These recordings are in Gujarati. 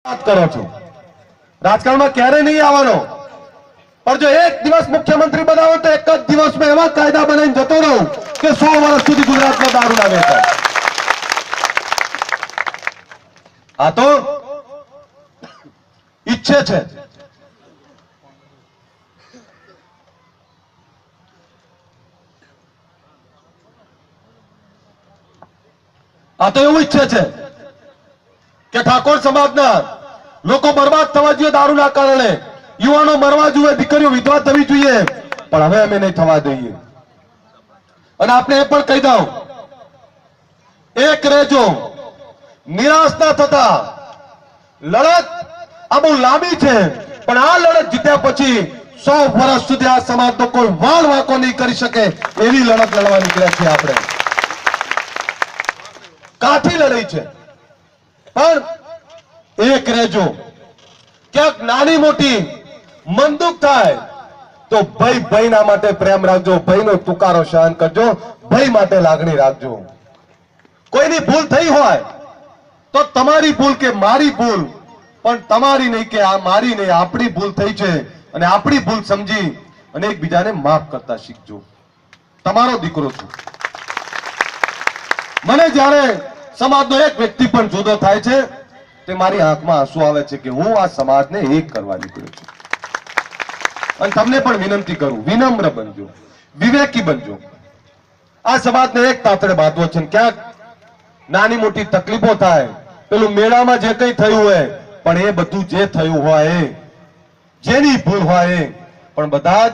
વાત કરો છો રાજકારણમાં ક્યારે નહીં આવવાનો પણ જો એક દિવસ મુખ્યમંત્રી બનાવો તો એક જ દિવસમાં એવા કાયદા બનાવીને જતો રહું કે 100 વર્ષ સુધી ગુજરાતમાં દારૂ ના વેચાય. આ તો ઈચ્છે છે. આ તો એવું ઈચ્છે છે કે ઠાકોર સમાજના લોકો બરબાદ થવા જોઈએ દારૂના કારણે, યુવાનો મરવા જોઈએ, દીકરીઓ વિધવા થવી જોઈએ, પણ હવે અમે નહીં થવા દઈએ. અને આપણે એ પણ કહી દઉં, એક રહેજો, નિરાશ ના થતા. લડત આ બહુ લાંબી છે, પણ આ લડત જીત્યા પછી 100 વર્ષ સુધી આ સમાજનો કોઈ વાળ વાંકો નહીં કરી શકે એવી લડત લડવા નીકળ્યા છીએ આપણે. કાઠી લડાઈ છે, પણ એક રહેજો. ક્યાંક નાની મોટી મનદુખ થાય તો ભાઈના માટે પ્રેમ રાખજો, ભાઈનો તુકારો સહન કરજો, ભાઈ માટે લાગણી રાખજો. કોઈની ભૂલ થઈ હોય તો તમારી ભૂલ કે મારી ભૂલ, પણ તમારી નહીં કે આ મારી નહીં, આપણી ભૂલ થઈ છે અને આપણી ભૂલ સમજી અને એકબીજાને માફ કરતા શીખજો. તમારો દીકરો છું. મને જ્યારે સમાજનો એક વ્યક્તિ પણ જુદો થાય છે તે મારી આંખમાં આંસુ આવે છે કે હું આ સમાજને એક કરવા નીકળ્યો છું. અને તમને પણ વિનંતી કરું, વિનમ્ર બનજો, વિવેકી બનજો. આ સમાજને એક તાતડે બાંધવો છે. ક્યાંક નાની મોટી તકલીફો થાય, પેલું મેળામાં જે કંઈ થયું હોય, પણ એ બધું જે થયું હોય, જેની ભૂલ હોય, પણ બધા જ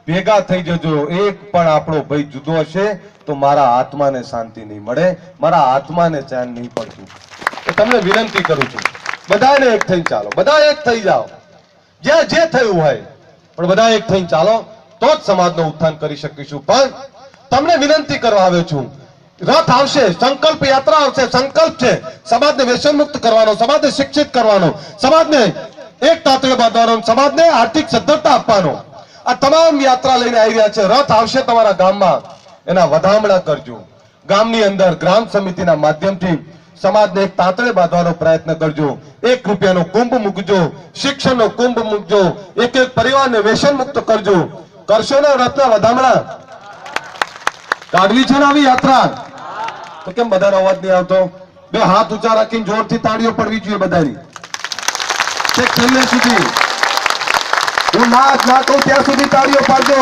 ભેગા થઈ જજો. એક પણ આપણો ભાઈ જુદો હશે તો મારા આત્માને શાંતિ નહીં મળે, મારા આત્માને ચેન નહીં પડતું. તો તમને વિનંતી કરું છું, બધાને એક થઈને ચાલો, બધા એક થઈ જાઓ. જ્યાં જે થયું હોય પણ બધા એક થઈને ચાલો, તો જ સમાજનું ઉત્થાન કરી શકીશું. પણ તમને વિનંતી કરવા આવ્યો છું, રથ આવશે, સંકલ્પ યાત્રા આવશે. સંકલ્પ છે સમાજને વ્યસન મુક્ત કરવાનો, સમાજને શિક્ષિત કરવાનો, સમાજને એક તાતડે બાંધવાનો, સમાજને આર્થિક સદ્ધરતા આપવાનો. આ તમામ યાત્રા લઈને આવી રહ્યા છે. રથ આવશે તમારા ગામમાં, એના વધામણા કરજો. ગામની અંદર ગ્રામ સમિતિના માધ્યમથી સમાજને એક તાતડે બાંધવાનો પ્રયત્ન કરજો. 1 રૂપિયાનો કુંભ મૂકજો, શિક્ષણનો કુંભ મૂકજો, એક એક પરિવારને વ્યસન મુક્ત કરજો. કરશો ને રથના વધામણા? કાઢવી છે ને આવી યાત્રા? તો કેમ બધાનો અવાજ નહીં આવતો? બે હાથ ઊંચા રાખીને જોરથી તાળીઓ પડવી જોઈએ બધાની, છેલ્લે સુધી. હું ના કહું ત્યાં સુધી તાળીઓ પાડજો.